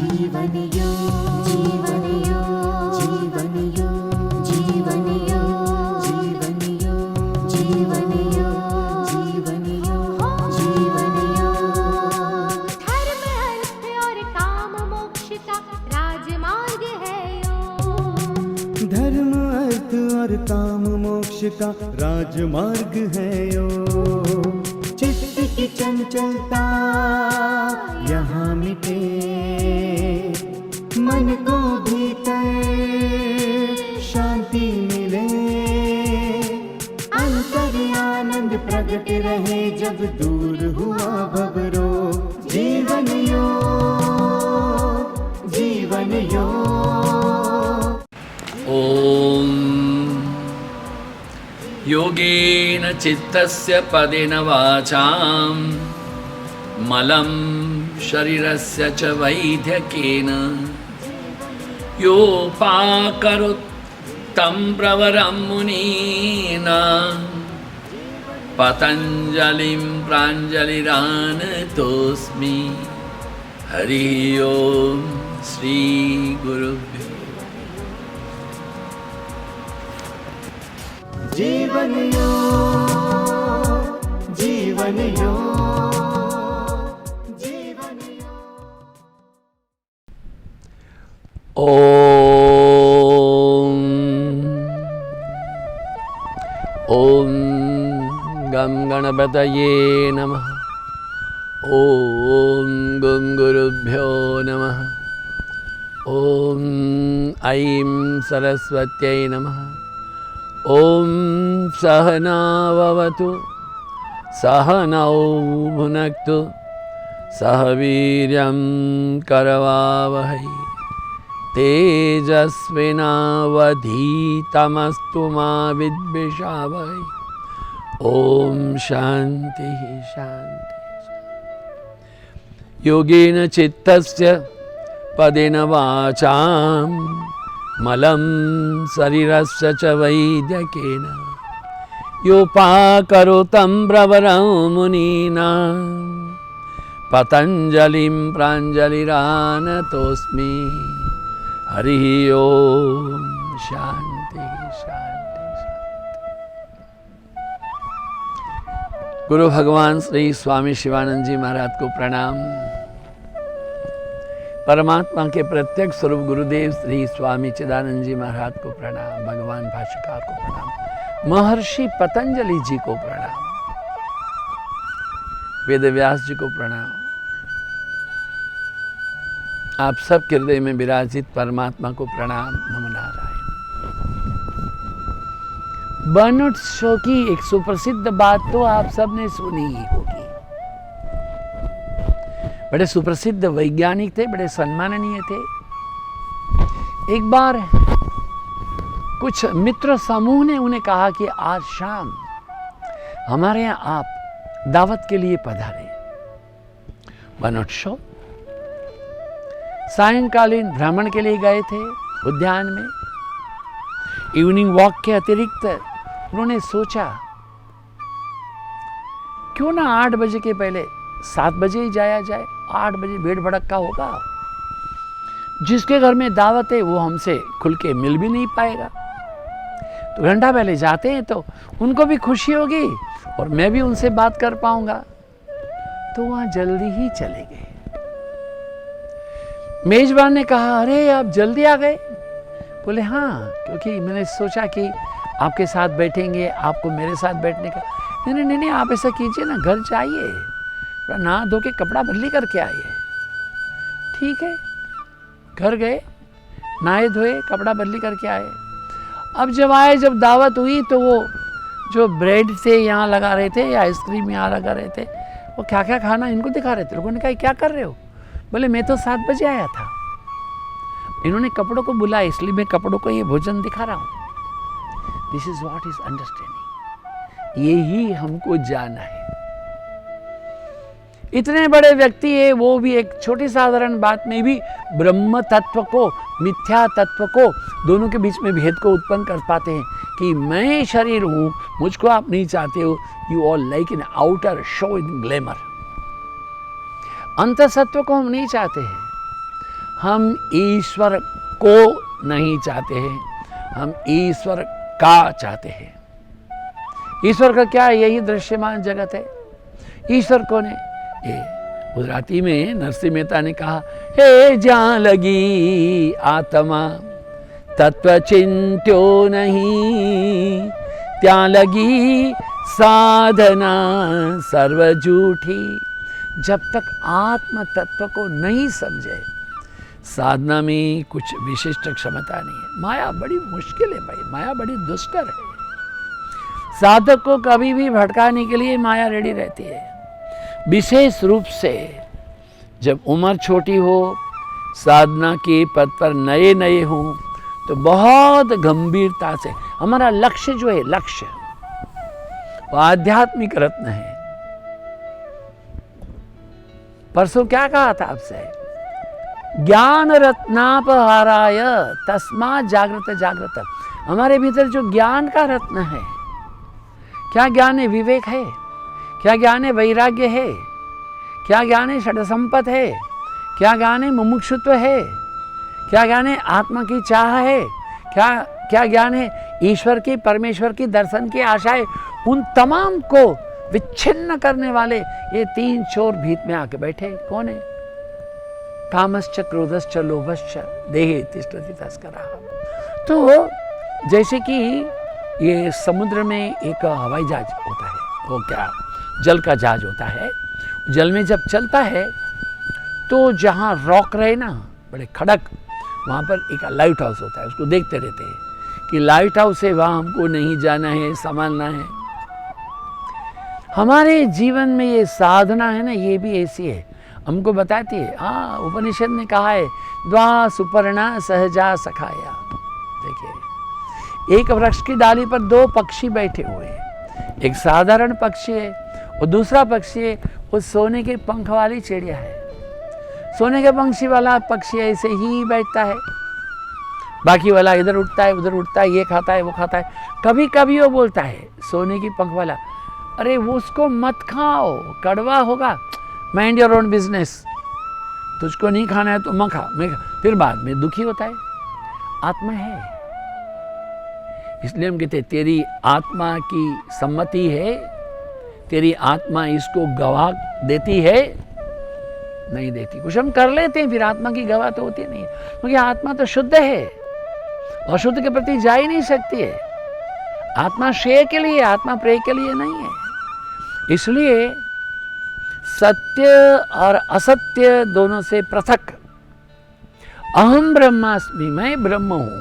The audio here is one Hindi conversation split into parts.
जीवन योग, जीवन योग, जीवन योग, जीवन योग, जीवन योग, जीवन योग, जीवन योग, जीवन योग। धर्म अर्थ और काम मोक्ष का राजमार्ग है योग। धर्म अर्थ और काम मोक्ष का राजमार्ग है योग। चित्त की चंचलता यहाँ मिटे, मन को भीतर शांति मिले, अंतर आनंद प्रकट रहे जब दूर हुआ भवरोग। जीवन योग, जीवन योग। ॐ योगेन चित्तस्य पदेन वाचां मलं शरीरस्य च वैद्यकेन योपाकरोत् तं प्रवरं मुनीना पतञ्जलिं प्राञ्जलिरानतोऽस्मि। हरि ओं श्री गुरुभ्यो। जीवन योग, जीवन योग, जीवन योग। ॐ गं गणपतये नमः। ॐ गं गुरुभ्यो नमः। ॐ ऐं सरस्वत्यै नमः। ॐ सहनाववतु सहनौ भुनक्तु सह वीर्यं करवावहै तेजस्विनावधीतमस्तु मा विद्विषावहै। ॐ शान्ति शान्ति। योगेन चित्तस्य पदेन वाचां मलं शरीरस्य च वैद्यकेन योपाकरोतं प्रवरं मुनीना पतञ्जलिं प्राञ्जलिरानतोऽस्मि। हरिः ओं शान्ति शान्ति शान्ति। गुरु भगवान श्री स्वामी शिवानंद जी महाराज को प्रणाम। परमात्मा के प्रत्यक्ष स्वरूप गुरुदेव श्री स्वामी चिदानंद जी महाराज को प्रणाम। भगवान भाष्यकार को प्रणाम। महर्षि पतंजलि जी को प्रणाम। वेद व्यास जी को प्रणाम। आप सब के हृदय में विराजित परमात्मा को प्रणाम। नमो नारायण। बर्नर्ड शॉ की एक सुप्रसिद्ध बात तो आप सब ने सुनी ही होगी। बड़े सुप्रसिद्ध वैज्ञानिक थे, बड़े सम्माननीय थे। एक बार कुछ मित्र समूह ने उन्हें कहा कि आज शाम हमारे यहाँ आप दावत के लिए पधारें। बर्नर्ड शॉ सायंकालीन भ्रमण के लिए गए थे उद्यान में। इवनिंग वॉक के अतिरिक्त उन्होंने सोचा क्यों ना 8 बजे के पहले 7 बजे ही जाया जाए। 8 बजे भीड़ भड़क्का होगा, जिसके घर में दावत है वो हमसे खुल के मिल भी नहीं पाएगा। तो घंटा पहले जाते हैं तो उनको भी खुशी होगी और मैं भी उनसे बात कर पाऊंगा। तो वहां जल्दी ही चले गए। मेजबान ने कहा, अरे आप जल्दी आ गए? बोले हाँ, क्योंकि मैंने सोचा कि आपके साथ बैठेंगे, आपको मेरे साथ बैठने का। नहीं, आप ऐसा कीजिए ना, घर जाइए, नहा धो के कपड़ा बदली करके आइए। ठीक है, घर गए, नहाए धोए, कपड़ा बदली करके आए। अब जब आए, जब दावत हुई तो वो जो ब्रेड थे यहाँ लगा रहे थे या आइसक्रीम यहाँ लगा रहे थे, वो क्या क्या खाना इनको दिखा रहे थे। लोगों ने कहा क्या कर रहे हो? बोले मैं तो 7 बजे आया था। इन्होंने कपड़ों को बुलाया, इसलिए मैं कपड़ों को ये भोजन दिखा रहा हूँ। This is what is understanding. यही हमको जानना है। इतने बड़े व्यक्ति है, वो भी एक छोटी साधारण बात में भी ब्रह्म तत्व को, मिथ्या तत्व को, दोनों के बीच में भेद को उत्पन्न कर पाते हैं कि मैं शरीर हूं, मुझको आप नहीं चाहते हो। You all like in outer show in glamour. अंत सत्व को हम नहीं चाहते हैं। हम ईश्वर को नहीं चाहते हैं, हम ईश्वर का चाहते हैं। ईश्वर का क्या है? यही दृश्यमान जगत है। ईश्वर कौन है? ये गुजराती में नरसिंह मेहता ने कहा, हे जहाँ लगी आत्मा तत्व चिंत्यो नहीं, त्या लगी साधना सर्व झूठी। जब तक आत्म तत्व को नहीं समझे, साधना में कुछ विशिष्ट क्षमता नहीं है। माया बड़ी मुश्किल है भाई, माया बड़ी दुष्कर है। साधक को कभी भी भटकाने के लिए माया रेडी रहती है। विशेष रूप से जब उम्र छोटी हो, साधना के पद पर नए नए हों, तो बहुत गंभीरता से हमारा लक्ष्य जो है, लक्ष्य वो आध्यात्मिक रत्न है। परसों क्या कहा था आपसे? ज्ञान रत्नापहाराय तस्मात् जागृत जागृत। हमारे भीतर जो ज्ञान का रत्न है, क्या ज्ञान है? विवेक है। क्या ज्ञान है? वैराग्य है। क्या ज्ञान है? षड्संपत् है। क्या ज्ञान है? मुमुक्षुत्व है। क्या ज्ञान है? आत्मा की चाह है। क्या ज्ञान है? ईश्वर की, परमेश्वर की दर्शन की आशा है। उन तमाम को विच्छिन्न करने वाले ये तीन चोर भीत में आके बैठे। कौन है? कामश्च क्रोधश्च लोभश्च देहे तिष्ठति तस्करः। तो जैसे कि ये समुद्र में एक हवाई जहाज होता है, वो क्या जल का जहाज होता है। जल में जब चलता है तो जहाँ रॉक रहे ना, बड़े खड़क, वहाँ पर एक लाइट हाउस होता है। उसको देखते रहते हैं कि लाइट हाउस है, वहाँ हमको नहीं जाना है, संभालना है। हमारे जीवन में ये साधना है ना, ये भी ऐसी है, हमको बताती है। हाँ, उपनिषद ने कहा है, द्वा सुपर्णा सहजा सखाया। देखिए, एक वृक्ष की डाली पर दो पक्षी बैठे हुए हैं। एक साधारण पक्षी है और दूसरा पक्षी है वो सोने के पंख वाली चिड़िया है। सोने के पंक्षी वाला पक्षी ऐसे ही बैठता है, बाकी वाला इधर उठता है उधर उठता है, ये खाता है वो खाता है। कभी कभी वो बोलता है, सोने की पंख वाला, अरे वो उसको मत खाओ, कड़वा होगा, माइंड योर ओन बिजनेस, तुझको नहीं खाना है तो मैं खा। फिर बाद में दुखी होता है। आत्मा है, इसलिए हम कहते हैं तेरी आत्मा की सम्मति है, तेरी आत्मा इसको गवाह देती है? नहीं देती। कुछ हम कर लेते हैं, फिर आत्मा की गवाह तो होती नहीं, क्योंकि आत्मा तो शुद्ध है, अशुद्ध के प्रति जा ही नहीं सकती है। आत्मा श्रेय के लिए, आत्मा प्रेय के लिए नहीं है। इसलिए सत्य और असत्य दोनों से पृथक, अहम ब्रह्मास्मि, मैं ब्रह्म हूं।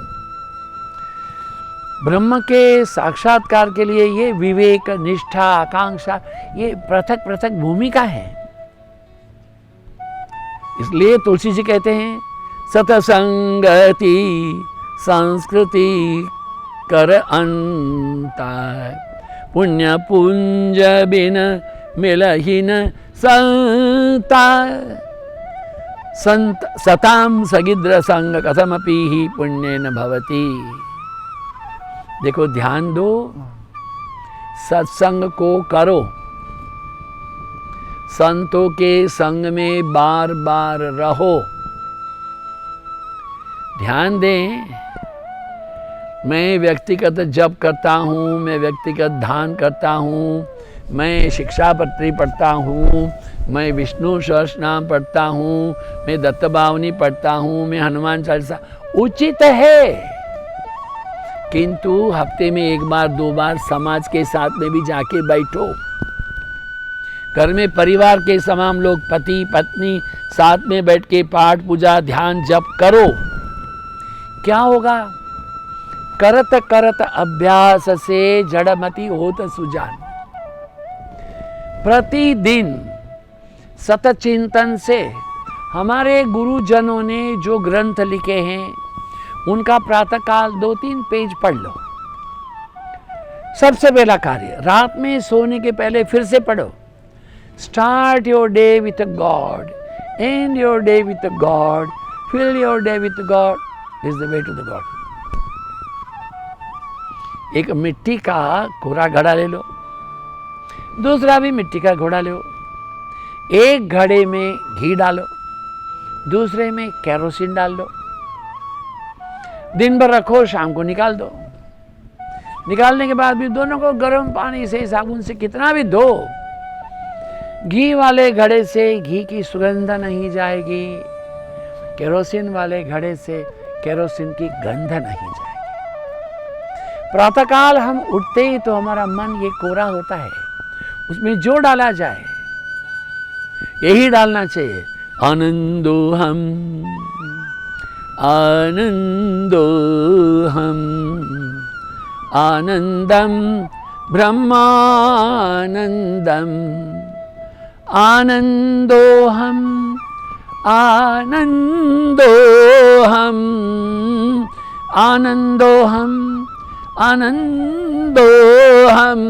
ब्रह्म के साक्षात्कार के लिए ये विवेक, निष्ठा, आकांक्षा, ये पृथक पृथक भूमिका है। इसलिए तुलसी जी कहते हैं, सतसंगति संस्कृति कर अंतर, पुण्य पुंज बिन मिलहीन संता, संत सताम सगिद्र संग कथमपि ही पुण्येन भवति। देखो, ध्यान दो, सत्संग को करो, संतों के संग में बार बार रहो। ध्यान दें, मैं व्यक्तिगत जप करता हूँ, मैं व्यक्तिगत ध्यान करता हूँ, मैं शिक्षापत्री पढ़ता हूँ, मैं विष्णु सहस्रनाम पढ़ता हूँ, मैं दत्तभावनी पढ़ता हूँ, मैं हनुमान चालीसा, उचित है। किंतु हफ्ते में एक बार दो बार समाज के साथ में भी जाके बैठो। घर में परिवार के तमाम लोग, पति पत्नी साथ में बैठ के पाठ पूजा ध्यान जप करो। क्या होगा? करत करत अभ्यास से जड़मति होत सुजान। प्रतिदिन सतत चिंतन से हमारे गुरुजनों ने जो ग्रंथ लिखे हैं उनका प्रातःकाल 2-3 पेज पढ़ लो। सबसे पहला कार्य, रात में सोने के पहले फिर से पढ़ो। Start your day with God, end your day with God, fill your day with God is the way to the God. एक मिट्टी का कोरा घड़ा ले लो, दूसरा भी मिट्टी का घड़ा लो, एक घड़े में घी डालो, दूसरे में केरोसिन डाल दो, दिन भर रखो, शाम को निकाल दो। निकालने के बाद भी दोनों को गर्म पानी से, साबुन से कितना भी धो, घी वाले घड़े से घी की सुगंध नहीं जाएगी, केरोसिन वाले घड़े से केरोसिन की गंध नहीं जाएगी। प्रातःकाल हम उठते ही तो हमारा मन ये कोरा होता है, उसमें जो डाला जाए यही डालना चाहिए। आनंदो हम, आनंदो हम, आनंदम ब्रह्मानंदम, आनंदो हम, आनंदो हम, आनंदो हम, आनंदो हम,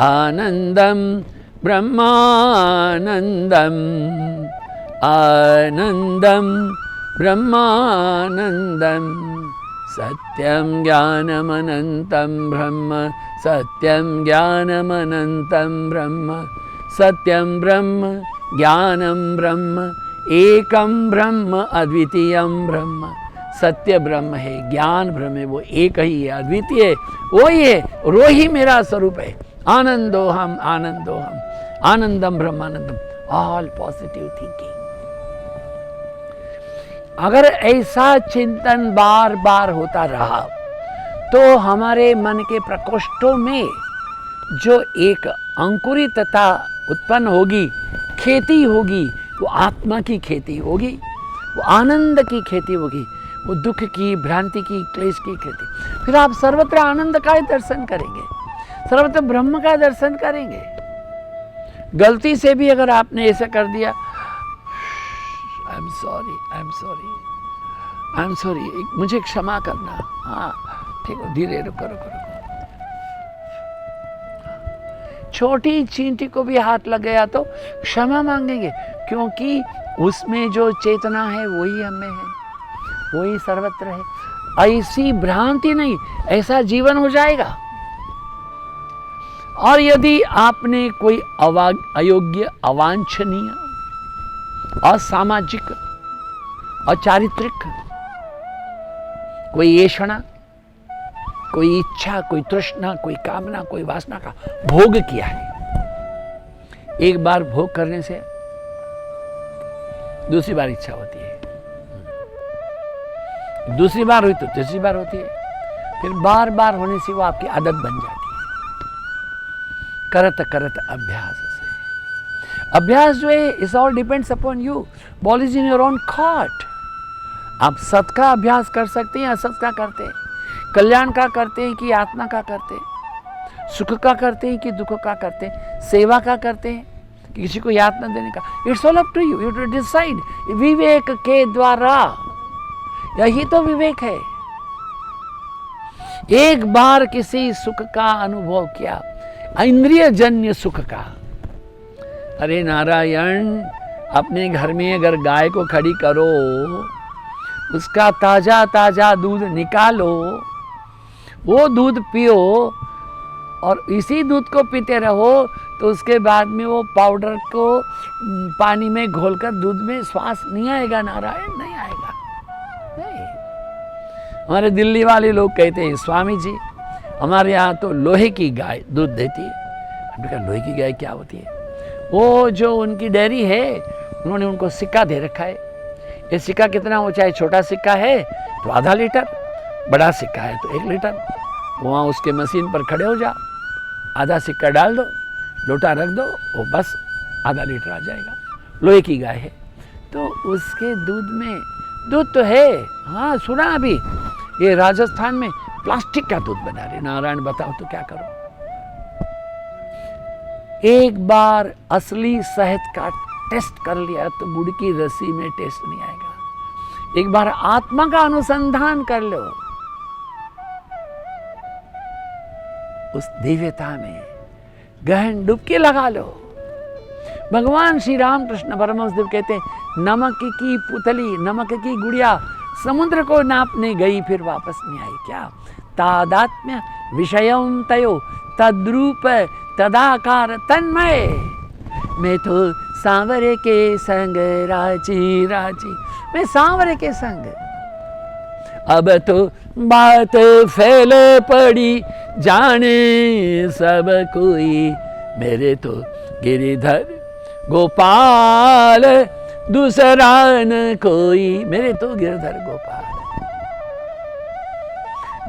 आनंदम ब्रह्मानंदम, आनंदम ब्रह्मानंदम, सत्यं ज्ञानमनन्तं ब्रह्म, सत्यं ज्ञानमनन्तं ब्रह्म, सत्यं ब्रह्म ज्ञानं ब्रह्म, एकं ब्रह्म अद्वितीयं ब्रह्म। सत्य ब्रह्म है, ज्ञान ब्रह्म है, वो एक ही है, अद्वितीय है, वो ही है, वो ही मेरा स्वरूप है। आनंदो हम, आनंदो हम, आनंदम ब्रह्मानंदम, ऑल पॉजिटिव थिंकिंग। अगर ऐसा चिंतन बार बार होता रहा तो हमारे मन के प्रकोष्ठों में जो एक अंकुरितता उत्पन्न होगी, खेती होगी, वो आत्मा की खेती होगी, वो आनंद की खेती होगी, वो दुख की, भ्रांति की, क्लेश की खेती। फिर आप सर्वत्र आनंद का ही दर्शन करेंगे, सर्वत्र ब्रह्म का दर्शन करेंगे। गलती से भी अगर आपने ऐसा कर दिया, I am sorry, I am sorry, I am sorry, मुझे क्षमा करना, हाँ ठीक हो, धीरे रुको रुको रुको। छोटी चींटी को भी हाथ लग गया तो क्षमा मांगेंगे, क्योंकि उसमें जो चेतना है वही हमें है, वही सर्वत्र है। ऐसी भ्रांति नहीं, ऐसा जीवन हो जाएगा। और यदि आपने कोई अयोग्य, अवांछनीय, असामाजिक, अचारित्रिक, कोई येषणा, कोई इच्छा, कोई तृष्णा, कोई कामना, कोई वासना का भोग किया है, एक बार भोग करने से दूसरी बार इच्छा होती है, दूसरी बार हुई तो तीसरी बार होती है, फिर बार बार होने से वो आपकी आदत बन जाती है। करत करत अभ्यास से, अभ्यास जो है इस all depends upon you, ball is in your own court. आप सत का अभ्यास कर सकते हैं, असत का करते हैं, कल्याण का करते हैं कि आत्मा का करते हैं, सुख का करते हैं कि दुख का करते हैं, सेवा का करते हैं कि किसी को याद न देने का। It's all up to you, you to decide. विवेक के द्वारा, यही तो विवेक है। एक बार किसी सुख का अनुभव किया, इंद्रिय जन्य सुख का, अरे नारायण, अपने घर में अगर गाय को खड़ी करो, उसका ताजा ताजा दूध निकालो, वो दूध पियो और इसी दूध को पीते रहो, तो उसके बाद में वो पाउडर को पानी में घोलकर दूध में श्वास नहीं आएगा नारायण, नहीं आएगा। नहीं, हमारे दिल्ली वाले लोग कहते हैं स्वामी जी हमारे यहाँ तो लोहे की गाय दूध देती है। हमने कहा लोहे की गाय क्या होती है? वो जो उनकी डेयरी है उन्होंने उनको सिक्का दे रखा है। ये सिक्का कितना हो, चाहे छोटा सिक्का है तो आधा लीटर, बड़ा सिक्का है तो 1 लीटर। वहाँ उसके मशीन पर खड़े हो जाओ, आधा सिक्का डाल दो, लोटा रख दो, वो बस आधा लीटर आ जाएगा। लोहे की गाय है तो उसके दूध में दूध तो है। हाँ सुना अभी ये राजस्थान में प्लास्टिक का दूध बना रहे। नारायण बताओ तो क्या करो। एक बार असली शहद का टेस्ट कर लिया तो गुड़ की रस्सी में टेस्ट नहीं आएगा। एक बार आत्मा का अनुसंधान कर लो, उस दिव्यता में गहन डुबकी लगा लो। भगवान श्री राम कृष्ण परमहंसदेव कहते हैं नमक की पुतली, नमक की गुड़िया समुद्र को नापने गई फिर वापस नहीं आई। क्या तादात्म्य विषयं तयो तद्रूप तदाकार तन्मय। मैं तो सांवरे के संग राजी राजी, मैं सांवरे के संग। अब तो बात फैल पड़ी जाने सब कोई, मेरे तो गिरिधर गोपाल दूसरा न कोई, मेरे तो गिरधर गोपाल।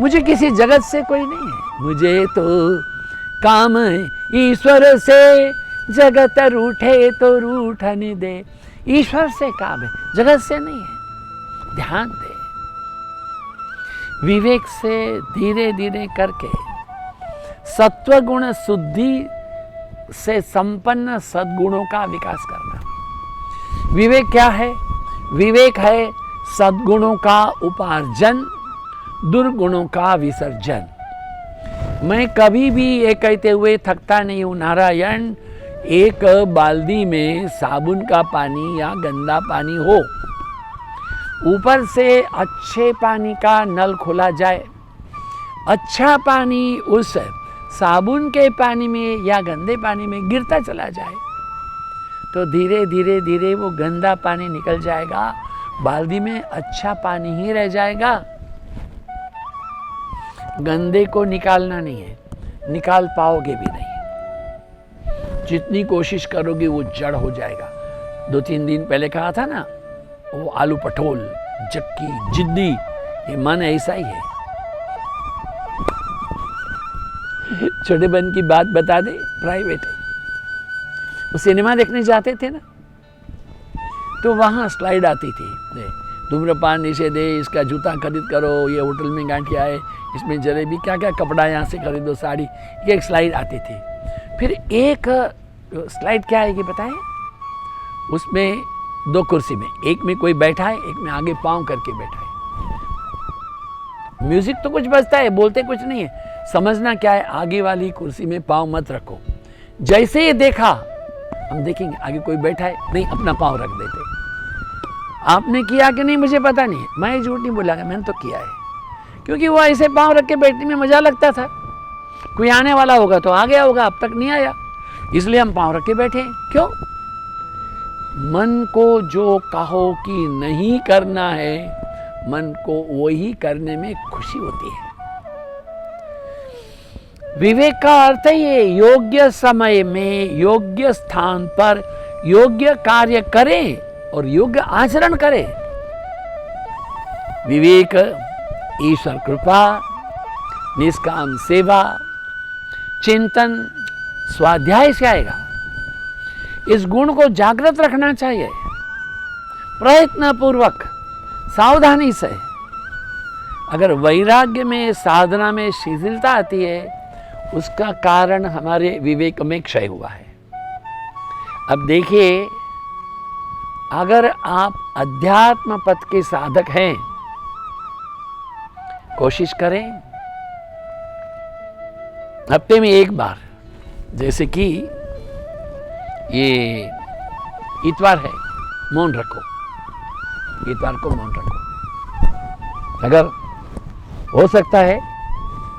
मुझे किसी जगत से कोई नहीं है, मुझे तो काम ईश्वर से, जगत रूठे तो रूठने दे। ईश्वर से काम है, जगत से नहीं है। ध्यान दे, विवेक से धीरे धीरे करके सत्वगुण शुद्धि से संपन्न सद्गुणों का विकास करना। विवेक क्या है? विवेक है सद्गुणों का उपार्जन, दुर्गुणों का विसर्जन। मैं कभी भी ये कहते हुए थकता नहीं हूँ, नारायण, एक बाल्टी में साबुन का पानी या गंदा पानी हो, ऊपर से अच्छे पानी का नल खोला जाए, अच्छा पानी उस साबुन के पानी में या गंदे पानी में गिरता चला जाए, तो धीरे धीरे धीरे वो गंदा पानी निकल जाएगा, बाल्टी में अच्छा पानी ही रह जाएगा। गंदे को निकालना नहीं है, निकाल पाओगे भी नहीं। जितनी कोशिश करोगे वो जड़ हो जाएगा। 2-3 दिन पहले कहा था ना, वो आलू पटोल, जक्की, जिद्दी, ये मन ऐसा ही है। छोटे बहन की बात बता दे, प्राइवेट है। वो सिनेमा देखने जाते थे ना, तो वहाँ स्लाइड आती थी, धूम्रपान निषेध है, इसका जूता खरीद करो, ये होटल में गांठिया है, इसमें जलेबी, क्या क्या कपड़ा यहाँ से खरीदो, साड़ी, ये एक स्लाइड आती थी। फिर एक स्लाइड क्या है ये बताएं, उसमें 2 कुर्सी में, एक में कोई बैठा है, एक में आगे पाँव करके बैठा है। म्यूजिक तो कुछ बजता है, बोलते कुछ नहीं है। समझना क्या है, आगे वाली कुर्सी में पाँव मत रखो। जैसे ये देखा, हम देखेंगे आगे कोई बैठा है, नहीं, अपना पाँव रख देते। आपने किया कि नहीं मुझे पता नहीं है, मैं झूठ नहीं बोलागा, मैंने तो किया है, क्योंकि वो ऐसे पाँव रख के बैठने में मजा लगता था। कोई आने वाला होगा तो आ गया होगा, अब तक नहीं आया, इसलिए हम पाँव रख के बैठे। क्यों? मन को जो कहो कि नहीं करना है, मन को वही करने में खुशी होती है। विवेक का अर्थ है योग्य समय में, योग्य स्थान पर योग्य कार्य करें और योग्य आचरण करें। विवेक ईश्वर कृपा, निष्काम सेवा, चिंतन, स्वाध्याय से आएगा। इस गुण को जागृत रखना चाहिए, प्रयत्न पूर्वक, सावधानी से। अगर वैराग्य में, साधना में शिथिलता आती है, उसका कारण हमारे विवेक में क्षय हुआ है। अब देखिए, अगर आप अध्यात्म पथ के साधक हैं, कोशिश करें हफ्ते में 1 बार, जैसे कि ये इतवार है, मौन रखो, इतवार को मौन रखो। अगर हो सकता है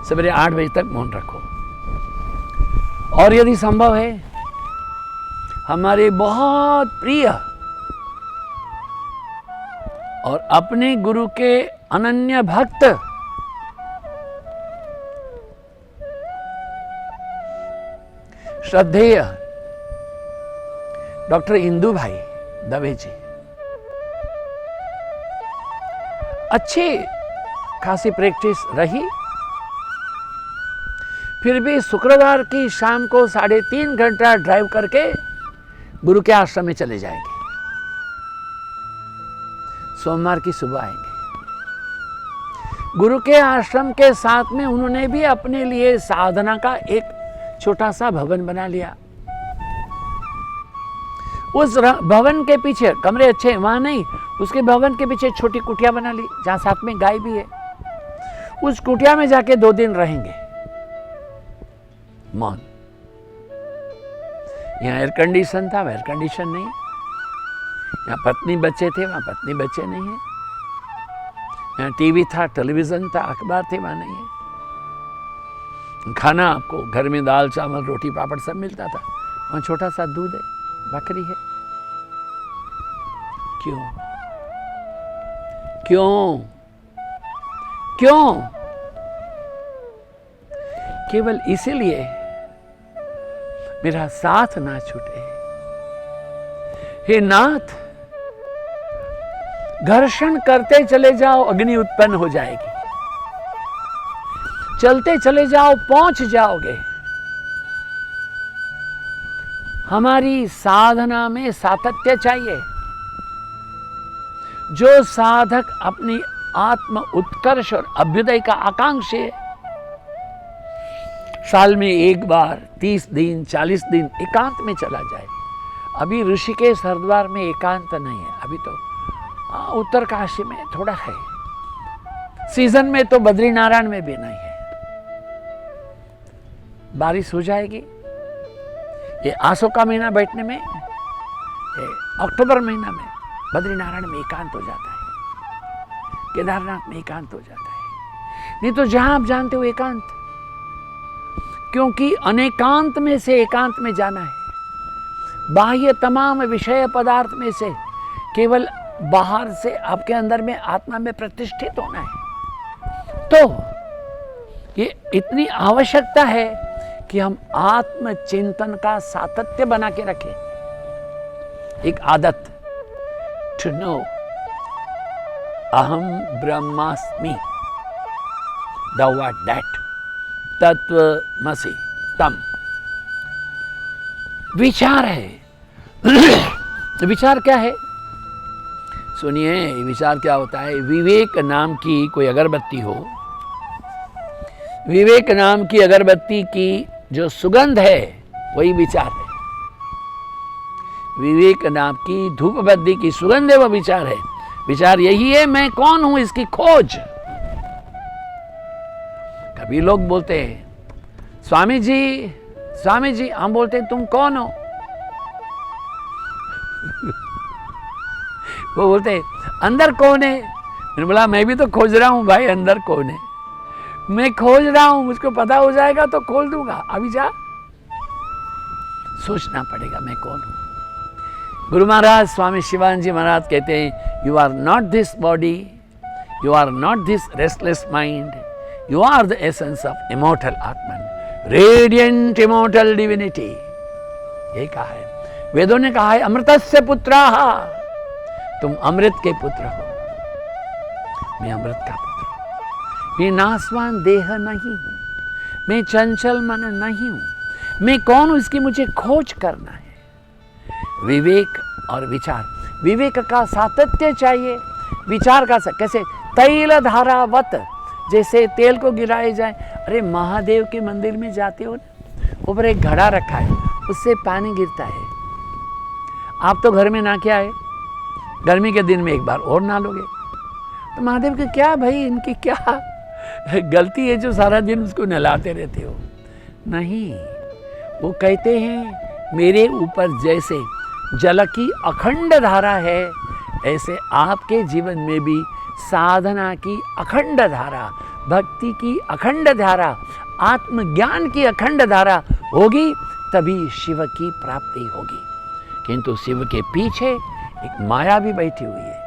सवेरे 8 बजे तक मौन रखो। और यदि संभव है, हमारे बहुत प्रिय और अपने गुरु के अनन्य भक्त श्रद्धेय डॉक्टर इंदु भाई दवे जी, अच्छी खासी प्रैक्टिस रही, फिर भी शुक्रवार की शाम को 3.5 घंटा ड्राइव करके गुरु के आश्रम में चले जाएंगे, सोमवार की सुबह आएंगे। गुरु के आश्रम के साथ में उन्होंने भी अपने लिए साधना का एक छोटा सा भवन बना लिया। उस भवन के पीछे कमरे अच्छे हैं, वहां नहीं, उसके भवन के पीछे छोटी कुटिया बना ली, जहां साथ में गाय भी है। उस कुटिया में जाके 2 दिन रहेंगे, मौन। यहाँ एयर कंडीशन था, एयर कंडीशन नहीं है। यहाँ पत्नी बच्चे थे, वहाँ पत्नी बच्चे नहीं है। यहाँ टीवी था, टेलीविजन था, अखबार थे, वहाँ नहीं है। खाना आपको घर में दाल चावल रोटी पापड़ सब मिलता था, वहाँ छोटा सा दूध है, बकरी है, क्यों क्यों क्यों? केवल इसीलिए मेरा साथ ना छूटे। हे नाथ, घर्षण करते चले जाओ, अग्नि उत्पन्न हो जाएगी। चलते चले जाओ, पहुंच जाओगे। हमारी साधना में सातत्य चाहिए। जो साधक अपनी आत्म उत्कर्ष और अभ्युदय का आकांक्षी है, साल में एक बार 30 दिन 40 दिन एकांत में चला जाए। अभी ऋषिकेश हरिद्वार में एकांत नहीं है, अभी तो उत्तरकाशी में थोड़ा है, सीजन में तो बद्रीनारायण में भी नहीं है। बारिश हो जाएगी, ये आसो का महीना बैठने में, अक्टूबर महीना में बद्रीनारायण में एकांत हो जाता है, केदारनाथ में एकांत हो जाता है। नहीं तो जहां आप जानते हो एकांत, क्योंकि अनेकांत में से एकांत में जाना है। बाह्य तमाम विषय पदार्थ में से केवल बाहर से आपके अंदर में आत्मा में प्रतिष्ठित होना है। तो ये इतनी आवश्यकता है कि हम आत्म चिंतन का सातत्य बना के रखें। एक आदत, टू नो अहम ब्रह्मास्मि, द व्हाट दैट, तत्वमसि तम। विचार है। विचार क्या है? सुनिए, विचार क्या होता है? विवेक नाम की कोई अगरबत्ती हो, विवेक नाम की अगरबत्ती की जो सुगंध है वही विचार है। विवेक नाम की धूप बत्ती की सुगंध है, वह विचार है। विचार यही है, मैं कौन हूं, इसकी खोज। कभी लोग बोलते हैं स्वामी जी, हम बोलते हैं तुम कौन हो? वो बोलते हैं अंदर कौन है? मैंने बोला मैं भी तो खोज रहा हूं भाई, अंदर कौन है? मैं खोज रहा हूं, मुझको पता हो जाएगा तो खोल दूंगा। अभी जा सोचना पड़ेगा मैं कौन हूं। गुरु महाराज स्वामी शिवानंद जी महाराज कहते हैं, you are not this body, you are not this restless mind, you are the essence of immortal atman, radiant immortal divinity. ये कहा है, वेदों ने कहा है अमृतस्य पुत्राः, तुम अमृत के पुत्र हो। मैं अमृत का पुत्र हूं। मैं नासवान देह नहीं हूं, मैं चंचल मन नहीं हूं। मैं कौन हूं, इसकी मुझे खोज करना है। विवेक और विचार, विवेक का सातत्य चाहिए, विचार का कैसे तैल धारावत, जैसे तेल को गिराए जाए। अरे महादेव के मंदिर में जाते हो ना, ऊपर एक घड़ा रखा है, उससे पानी गिरता है। आप तो घर में ना के आए, गर्मी के दिन में एक बार और नहा लोगे तो महादेव के क्या भाई, इनकी क्या गलती है जो सारा दिन उसको नहलाते रहते हो? नहीं, वो कहते हैं मेरे ऊपर जैसे जल की अखंड धारा है, ऐसे आपके जीवन में भी साधना की अखंड धारा, भक्ति की अखंड धारा, आत्मज्ञान की अखंड धारा होगी, तभी शिव की प्राप्ति होगी। किंतु शिव के पीछे एक माया भी बैठी हुई है।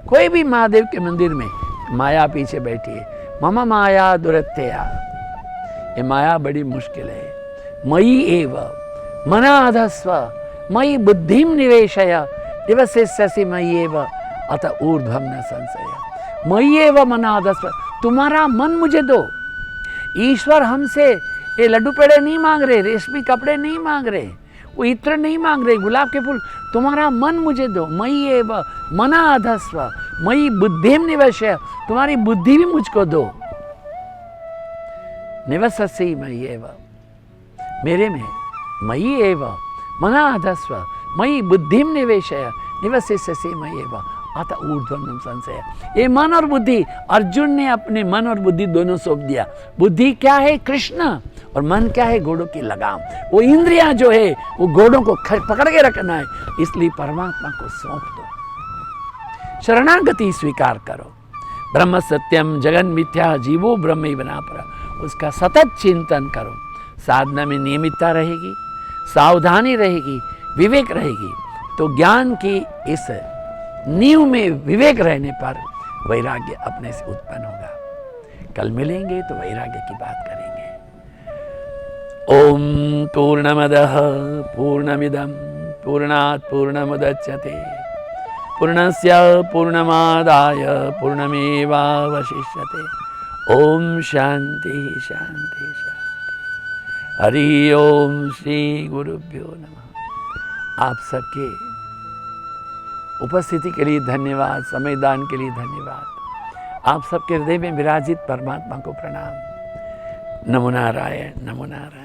कोई भी महादेव के मंदिर में माया पीछे बैठी है। मम माया दुरत्यया, ये माया बड़ी मुश्किल है। मयि एव मनाधस्व मयि बुद्धिम निवेशय निवसिष्यसि मयि एव अत ऊर्ध्वं न संशय। मयि एव मनाधस्व, तुम्हारा मन मुझे दो। ईश्वर हमसे ये लड्डू पेड़े नहीं मांग रहे, रेशमी कपड़े नहीं मांग रहे, वो इत्र नहीं मांग रहे, गुलाब के फूल। तुम्हारा मन मुझे दो। मयि एव मनाधस्व मयि बुद्धिम निवेशय, तुम्हारी बुद्धि भी मुझको दो। निवससि मयि एव, मेरे में मयि एव मनाधस्व मयि बुद्धिम निवेशय निवसिष्यसि मयि एव अत ऊर्ध्वं न संशय। ये मन और बुद्धि, अर्जुन ने अपने मन और बुद्धि दोनों सौंप दिया। बुद्धि क्या है? कृष्ण। और मन क्या है? घोड़ों की लगाम। वो इंद्रियां जो है वो घोड़ों को पकड़ के रखना है, इसलिए परमात्मा को सौंप दो। शरणागति स्वीकार करो। ब्रह्म सत्यम जगन मिथ्या जीवो ब्रह्म बना पर, उसका सतत चिंतन करो। साधना में नियमितता रहेगी, सावधानी रहेगी, विवेक रहेगी, तो ज्ञान की इस नींव में विवेक रहने पर वैराग्य अपने से उत्पन्न होगा। कल मिलेंगे तो वैराग्य की बात करेंगे। ओम पूर्णमदः पूर्णमिदं पूर्णात् पूर्णमुदच्यते पूर्णस्य पूर्णमादाय पूर्णमेवावशिष्यते। ओम शांति शांति शांति। हरि ओम श्री गुरुभ्यो नमः। आप सबके उपस्थिति के लिए धन्यवाद, समयदान के लिए धन्यवाद। आप सबके हृदय में विराजित परमात्मा को प्रणाम। नमो नारायण, नमो नारायण।